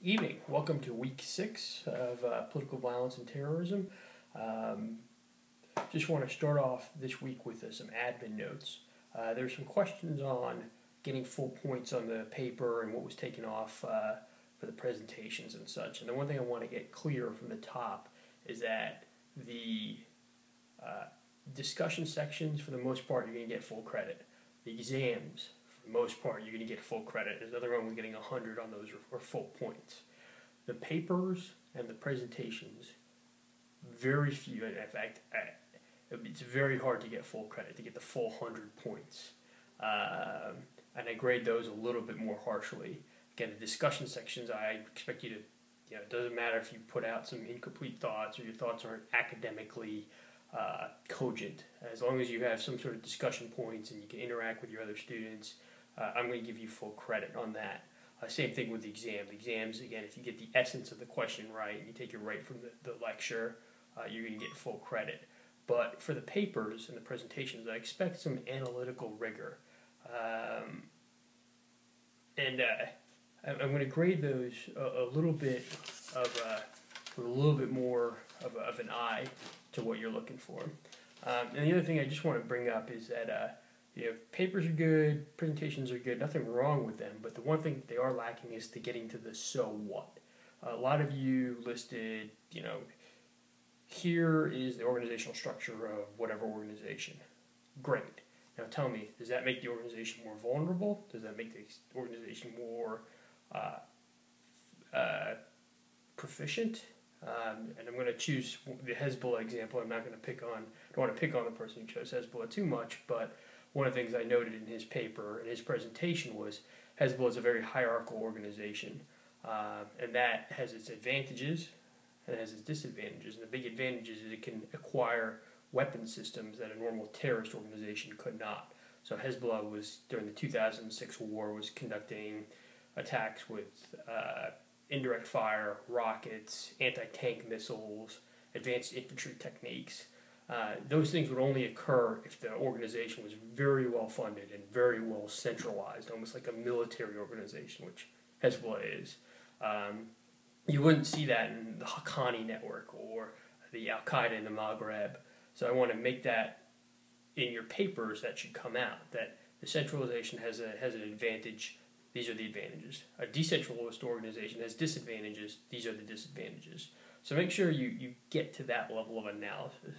Evening. Welcome to week 6 of political violence and terrorism. Just want to start off this week with some admin notes. There's some questions on getting full points on the paper and what was taken off for the presentations and such. And the one thing I want to get clear from the top is that the discussion sections, for the most part, you're going to get full credit. The exams, for the most part, you're going to get full credit. There's nothing wrong with getting 100 on those or full points. The papers and the presentations, very few. In fact, it's very hard to get full credit, to get the full 100 points. And I grade those a little bit more harshly. Again, the discussion sections, I expect you to, it doesn't matter if you put out some incomplete thoughts or your thoughts aren't academically cogent. As long as you have some sort of discussion points and you can interact with your other students, I'm going to give you full credit on that. Same thing with the exam. The exams, again, if you get the essence of the question right and you take it right from the lecture, you're going to get full credit. But for the papers and the presentations, I expect some analytical rigor. I'm going to grade those a little bit with a little bit more of an eye to what you're looking for. And the other thing I just want to bring up is that papers are good, presentations are good, nothing wrong with them, but the one thing that they are lacking is to getting to the so what. A lot of you listed, here is the organizational structure of whatever organization. Great. Now tell me, does that make the organization more vulnerable? Does that make the organization more proficient? And I'm going to choose the Hezbollah example. I'm not going to don't want to pick on the person who chose Hezbollah too much, but one of the things I noted in his paper, in his presentation, was Hezbollah is a very hierarchical organization, and that has its advantages and it has its disadvantages. And the big advantage is it can acquire weapon systems that a normal terrorist organization could not. So Hezbollah was, during the 2006 war, was conducting attacks with indirect fire, rockets, anti-tank missiles, advanced infantry techniques. Those things would only occur if the organization was very well funded and very well centralized, almost like a military organization, which Hezbollah is. You wouldn't see that in the Haqqani network or the Al-Qaeda in the Maghreb. So I want to make that in your papers, that should come out, that the centralization has an advantage. These are the advantages. A decentralized organization has disadvantages. These are the disadvantages. So make sure you get to that level of analysis.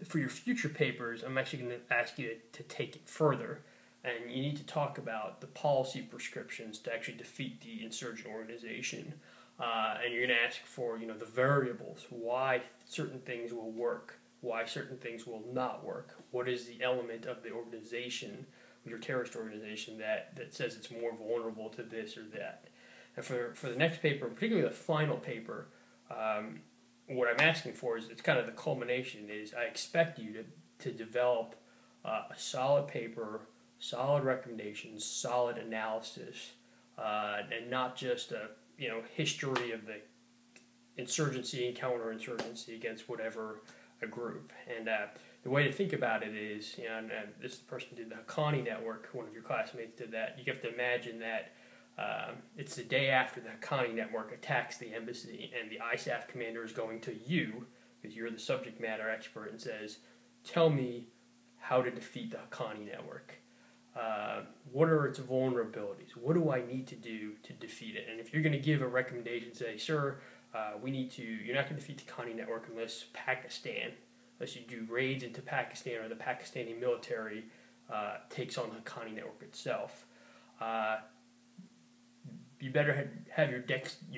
For your future papers, I'm actually going to ask you to take it further, and you need to talk about the policy prescriptions to actually defeat the insurgent organization. And you're going to ask for the variables, why certain things will work, why certain things will not work. What is the element of the organization, your terrorist organization, that says it's more vulnerable to this or that. And for the next paper, particularly the final paper, what I'm asking for is, it's kind of the culmination, is I expect you to develop a solid paper, solid recommendations, solid analysis, and not just a history of the insurgency and counterinsurgency against whatever a group. And the way to think about it is, and this person did the Haqqani network, one of your classmates did that. You have to imagine that it's the day after the Haqqani network attacks the embassy, and the ISAF commander is going to you, because you're the subject matter expert, and says, tell me how to defeat the Haqqani network. What are its vulnerabilities? What do I need to do to defeat it? And if you're going to give a recommendation, say, sir, you're not going to defeat the Haqqani network unless you do raids into Pakistan, or the Pakistani military takes on the Haqqani network itself. You better have your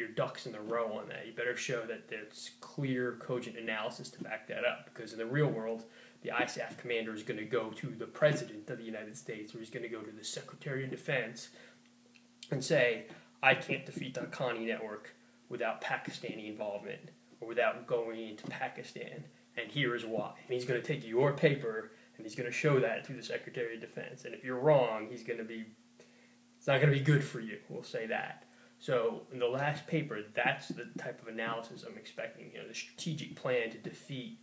ducks in a row on that. You better show that there's clear, cogent analysis to back that up, because in the real world, the ISAF commander is going to go to the President of the United States, or he's going to go to the Secretary of Defense and say, I can't defeat the Haqqani network without Pakistani involvement, or without going into Pakistan, and here is why. And he's going to take your paper, and he's going to show that to the Secretary of Defense. And if you're wrong, it's not going to be good for you, we'll say that. So in the last paper, that's the type of analysis I'm expecting, the strategic plan to defeat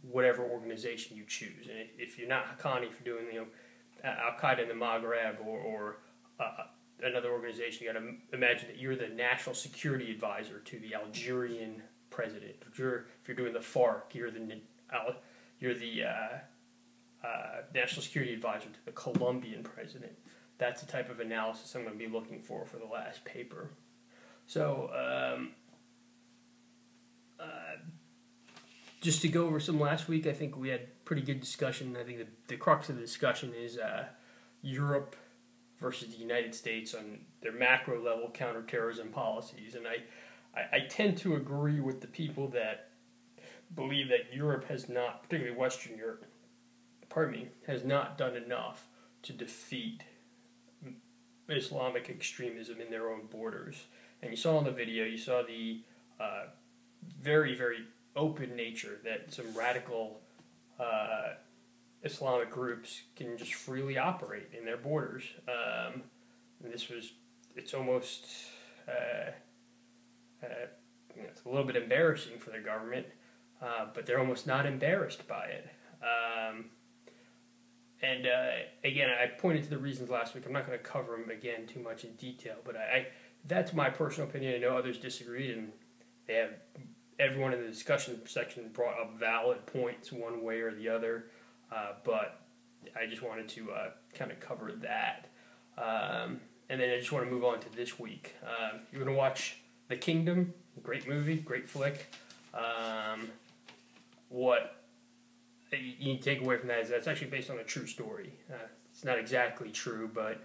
whatever organization you choose. And if you're not Haqqani, if you're doing Al-Qaeda in the Maghreb or another organization. You got to imagine that you're the national security advisor to the Algerian president. If you're doing the FARC, you're the national security advisor to the Colombian president. That's the type of analysis I'm going to be looking for the last paper. So, just to go over some last week, I think we had pretty good discussion. I think the crux of the discussion is Europe versus the United States on their macro level counterterrorism policies. And I tend to agree with the people that believe that Europe has not, particularly Western Europe, has not done enough to defeat Islamic extremism in their own borders. And you saw in the video, you saw the very, very open nature that some radical Islamic groups can just freely operate in their borders. And it's almost, it's a little bit embarrassing for the government, but they're almost not embarrassed by it. Again, I pointed to the reasons last week. I'm not going to cover them again too much in detail, but that's my personal opinion. I know others disagreed, and everyone in the discussion section brought up valid points one way or the other, but I just wanted to kind of cover that. And then I just want to move on to this week. You're going to watch The Kingdom, great movie, great flick. What you can take away from that is that's actually based on a true story. It's not exactly true, but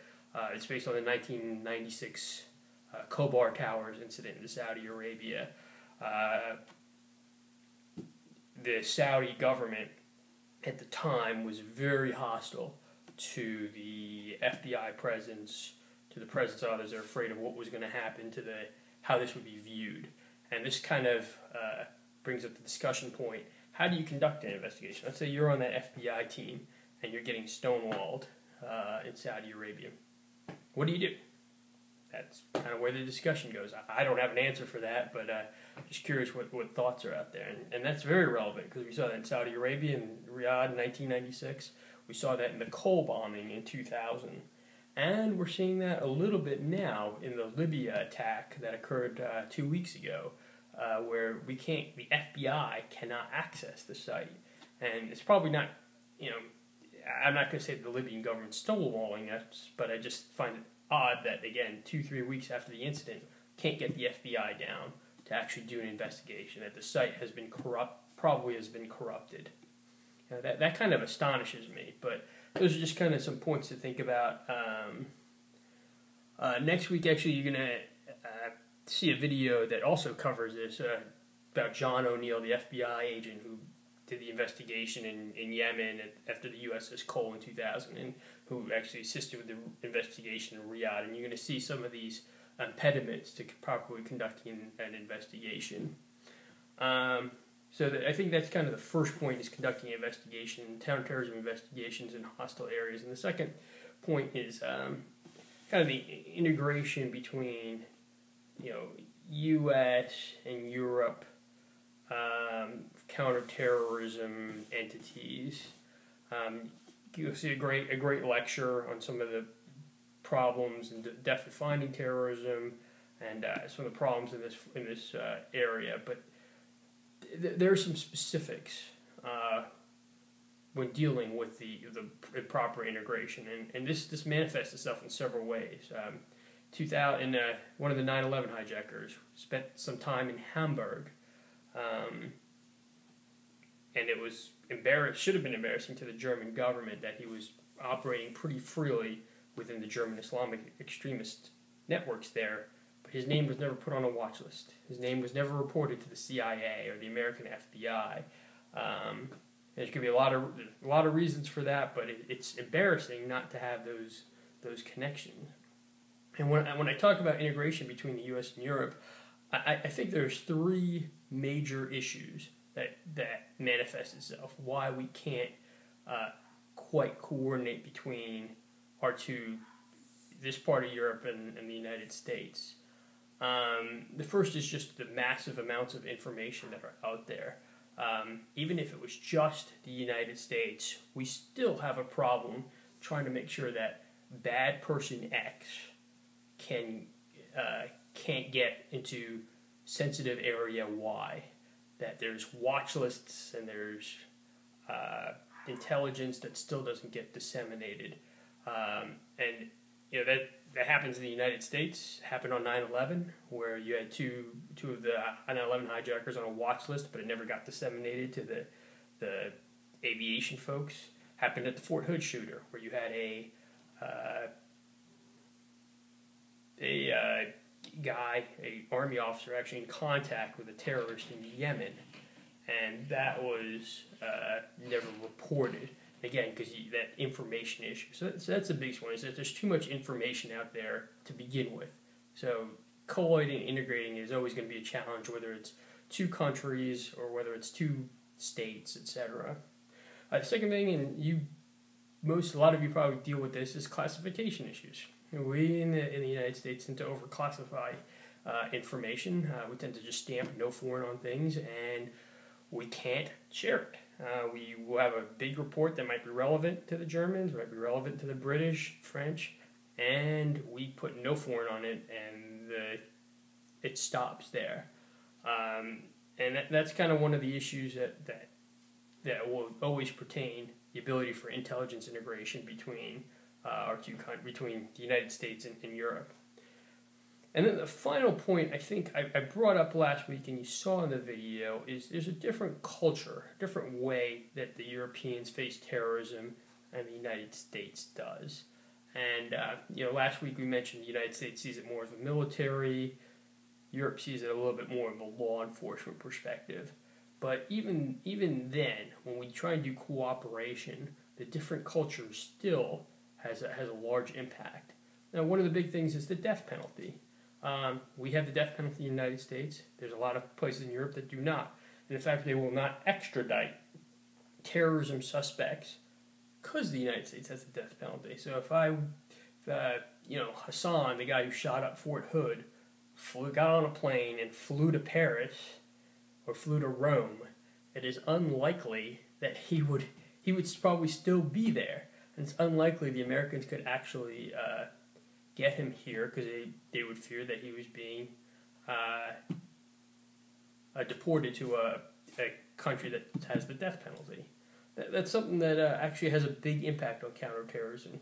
it's based on the 1996 Khobar Towers incident in Saudi Arabia. The Saudi government at the time was very hostile to the FBI presence, to the presence of others. They're afraid of what was going to happen, how this would be viewed. And this kind of brings up the discussion point. How do you conduct an investigation? Let's say you're on that FBI team and you're getting stonewalled in Saudi Arabia. What do you do? That's kind of where the discussion goes. I don't have an answer for that, but just curious what thoughts are out there. And that's very relevant because we saw that in Saudi Arabia and Riyadh in 1996. We saw that in the Cole bombing in 2000. And we're seeing that a little bit now in the Libya attack that occurred 2 weeks ago. Where the FBI cannot access the site. And it's probably not, I'm not going to say the Libyan government's stonewalling us, but I just find it odd that, again, 2-3 weeks after the incident, can't get the FBI down to actually do an investigation, that the site has been probably has been corrupted. That kind of astonishes me, but those are just kind of some points to think about. Next week, actually, you're going to see a video that also covers this about John O'Neill, the FBI agent who did the investigation in Yemen after the USS Cole in 2000, and who actually assisted with the investigation in Riyadh. And you're going to see some of these impediments to properly conducting an investigation. I think that's kind of the first point, is conducting an investigation, counterterrorism investigations in hostile areas. And the second point is kind of the integration between U.S. and Europe counterterrorism entities. You'll see a great lecture on some of the problems and depth of finding terrorism and some of the problems in this area. But there are some specifics when dealing with the proper integration, and this manifests itself in several ways. One of the 9/11 hijackers spent some time in Hamburg, and it was should have been embarrassing to the German government that he was operating pretty freely within the German Islamic extremist networks there, but his name was never put on a watch list. His name was never reported to the CIA or the American FBI. There's going to be a lot of reasons for that, but it's embarrassing not to have those connections. And when I talk about integration between the U.S. and Europe, I think there's three major issues that manifest itself. Why we can't quite coordinate between this part of Europe and the United States. The first is just the massive amounts of information that are out there. Even if it was just the United States, we still have a problem trying to make sure that bad person X can't get into sensitive area Y. That there's watch lists and there's intelligence that still doesn't get disseminated, and that happens in the United States. It happened on 9/11, where you had two of the 9/11 hijackers on a watch list, but it never got disseminated to the aviation folks. Happened at the Fort Hood shooter, where you had a army officer, actually in contact with a terrorist in Yemen, and that was never reported. Again, because that information issue. So that's the biggest one, is that there's too much information out there to begin with. So collating and integrating is always going to be a challenge, whether it's two countries or whether it's two states, etc. The second thing, and a lot of you probably deal with this, is classification issues. We in the United States tend to overclassify information. We tend to just stamp no foreign on things, and we can't share it. We will have a big report that might be relevant to the Germans, might be relevant to the British, French, and we put no foreign on it, and it stops there. And that's kind of one of the issues that will always pertain, the ability for intelligence integration between between the United States and Europe. And then the final point I think I brought up last week, and you saw in the video, is there's a different culture, a different way that the Europeans face terrorism and the United States does. And last week we mentioned the United States sees it more as a military, Europe sees it a little bit more of a law enforcement perspective. But even then, when we try and do cooperation, the different culture still has a large impact. Now, one of the big things is the death penalty. We have the death penalty in the United States. There's a lot of places in Europe that do not. And in fact, they will not extradite terrorism suspects because the United States has the death penalty. So if Hassan, the guy who shot up Fort Hood, got on a plane and flew to Paris or flew to Rome, it is unlikely that he would probably still be there. And it's unlikely the Americans could actually get him here, because they would fear that he was being deported to a country that has the death penalty. That's something that actually has a big impact on counterterrorism.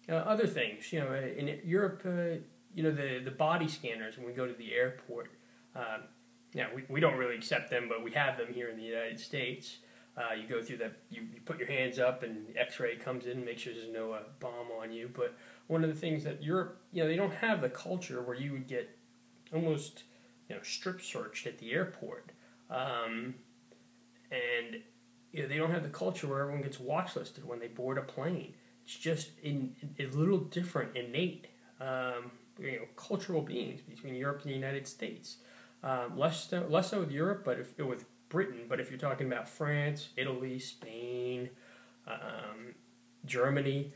Other things, in Europe, the body scanners when we go to the airport. We don't really accept them, but we have them here in the United States. You go through that, you put your hands up, and X-ray comes in and makes sure there's no bomb on you. But one of the things that Europe, they don't have the culture where you would get almost, strip searched at the airport, and they don't have the culture where everyone gets watch listed when they board a plane. It's just a little different, innate, cultural beings between Europe and the United States. Less so with Europe, but with Britain. But if you're talking about France, Italy, Spain, Germany,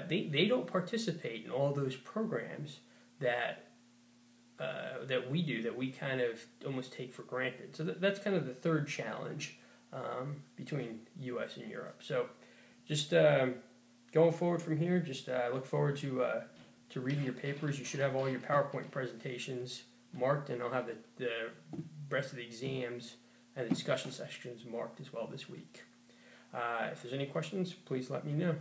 they don't participate in all those programs that we do, that we kind of almost take for granted. So that's kind of the third challenge between U.S. and Europe. So just going forward from here, just look forward to reading your papers. You should have all your PowerPoint presentations marked, and I'll have the rest of the exams and the discussion sessions marked as well this week. If there's any questions, please let me know.